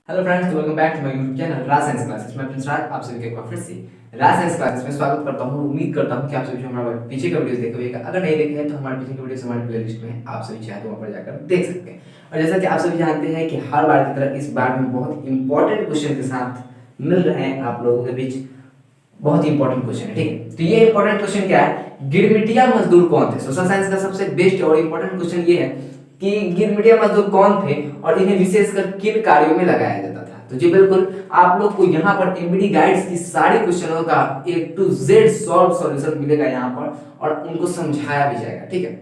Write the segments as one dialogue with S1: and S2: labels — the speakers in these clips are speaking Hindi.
S1: Hello friends, welcome back to my YouTube channel Raj science classes. मैं प्रिंस राज आप सभी का एक बार फिर से राज साइंस क्लासेस में स्वागत करता हूं। उम्मीद करता हूं कि आप सभी जो हमारा पीछे का वीडियोस देखे होंगे, अगर नहीं देखे हैं तो हमारे पीछे के वीडियोस हमारे प्लेलिस्ट में आप सभी चाहे तो वहां पर जाकर देख सकते हैं। और जैसा कि आप सभी जानते हैं कि हर बार की तरह इस बार में बहुत इंपॉर्टेंट क्वेश्चन के साथ मिल रहे हैं आप लोगों के बीच। बहुत ही इंपॉर्टेंट क्वेश्चन है, ठीक है। तो ये इंपॉर्टेंट क्वेश्चन क्या है, गिरमिटिया मजदूर कौन थे। सोशल साइंस का सबसे बेस्ट और इंपॉर्टेंट क्वेश्चन ये है कि गिरमिटिया मजदूर कौन थे और इन्हें विशेषकर किन कार्यों में लगाया जाता था। तो जी बिल्कुल, आप लोग को यहाँ पर एमबीडी गाइड्स की सारी क्वेश्चनों का A to Z solve solution मिलेगा यहाँ पर, और उनको समझाया भी जाएगा, ठीक है।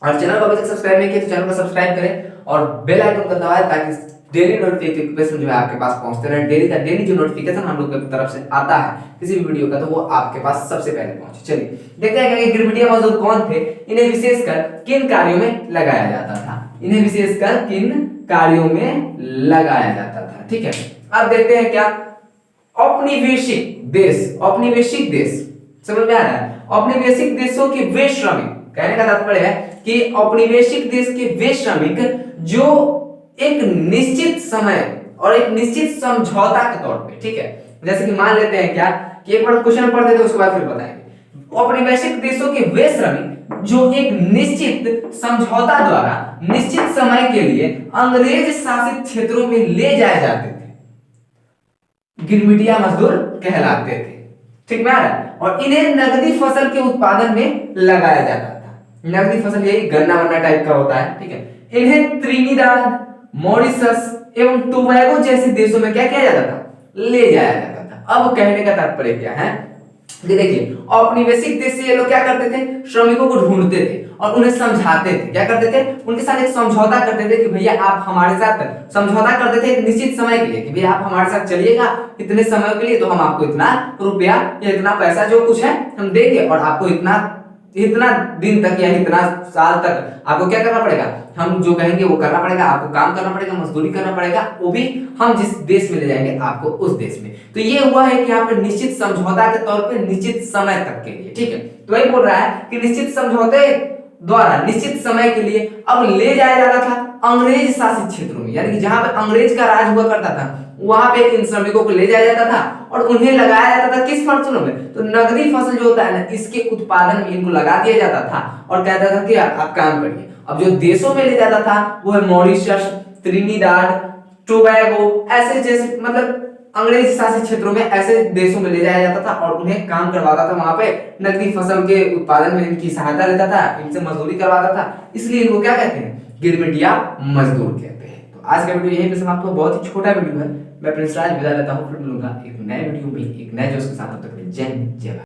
S1: और चैनल को अभी तक सब्सक्राइब नहीं किया तो चैनल को सब्सक्राइब करें और बेल आइकन को दबाएं ताकि डेली नोटिफिकेशन जो है आपके पास पहुंचते रहे। डेली का डेली जो नोटिफिकेशन हम लोग की तरफ से आता है किसी भी वीडियो का, तो वो आपके पास सबसे पहले पहुंचे। चलिए देखते हैं कि गिरमिटिया मजदूर कौन थे, इन्हें विशेषकर किन कार्यों में लगाया जाता था। इन्हें विशेषकर किन कार्यों में लगाया जाता था, ठीक है। अब देखते हैं क्या औपनिवेशिक देश, औपनिवेशिक देश समझ में आ रहा है। औपनिवेशिक देशों के वे श्रमिक, कहने का तात्पर्य है कि औपनिवेशिक देश के वे श्रमिक जो एक निश्चित समय और एक निश्चित समझौता के तौर पे, ठीक है। जैसे कि मान लेते हैं क्या कि एक बार क्वेश्चन पढ़ते थे उसके बाद फिर बताएंगे। औपनिवेशिक देशों के वे श्रमिक जो एक निश्चित समझौता द्वारा निश्चित समय के लिए अंग्रेज शासित क्षेत्रों में ले जाए जाते थे, गिरमिटिया मजदूर कहलाते थे, ठीक है। और इन्हें नगदी फसल के उत्पादन में लगाया जाता था। नगदी फसल यही गन्ना वन्ना टाइप का होता है, ठीक है। इन्हें त्रिनिदाद, मॉरिशस एवं टोबैगो जैसे देशों में क्या किया जाता था, ले जाया जाता था। अब कहने का तात्पर्य क्या है कि देखिए, औपनिवेशिक देश से ये लोग क्या करते थे, श्रमिकों को ढूंढते थे और उन्हें समझाते थे। क्या करते थे, उनके साथ एक समझौता करते थे कि भैया आप हमारे साथ, समझौता करते थे एक निश्चित समय के लिए कि भैया आप हमारे साथ चलिएगा इतने समय के लिए, तो हम आपको इतना रुपया या इतना पैसा जो कुछ है हम देंगे, और आपको इतना दिन तक या इतना साल तक आपको क्या करना पड़ेगा, हम जो कहेंगे वो करना पड़ेगा, आपको काम करना पड़ेगा, मजदूरी करना पड़ेगा, वो भी हम जिस देश में ले जाएंगे आपको उस देश में। तो ये हुआ है कि यहाँ पे निश्चित समझौता के तौर पे निश्चित समय तक के लिए, ठीक है। तो वही बोल रहा है कि निश्चित समझौते द्वारा निश्चित समय के लिए अब ले जाया जाता था अंग्रेज शासित क्षेत्रों में, यानी कि जहां पे अंग्रेज का राज हुआ करता था वहां पे इन श्रमिकों को ले जाया जाता था और उन्हें लगाया जाता था किस फसलों में, तो नगदी फसल जो होता है ना, इसके उत्पादन में इनको लगा दिया जाता था और कहता था कि आप काम करिए। अब जो देशों में ले जाता था वो है मॉरिशस, त्रिनिदाद, टोबैगो, ऐसे जैसे मतलब अंग्रेज शासित क्षेत्रों में ऐसे देशों में ले जाया जाता था और उन्हें काम करवाता था। वहां पे नकदी फसल के उत्पादन में इनकी सहायता लेता था, इनसे मजदूरी करवाता था, इसलिए इनको क्या कहते हैं, गिरमिटिया मजदूर कहते हैं। तो आज का वीडियो यहीं पे समाप्त हुआ। बहुत ही छोटा वीडियो है। मैं प्रिंस राज विदा लेता हूं, फिर मिलूंगा एक नए वीडियो में एक नए जोश के साथ। तब तक जय हिंद, जय भारत।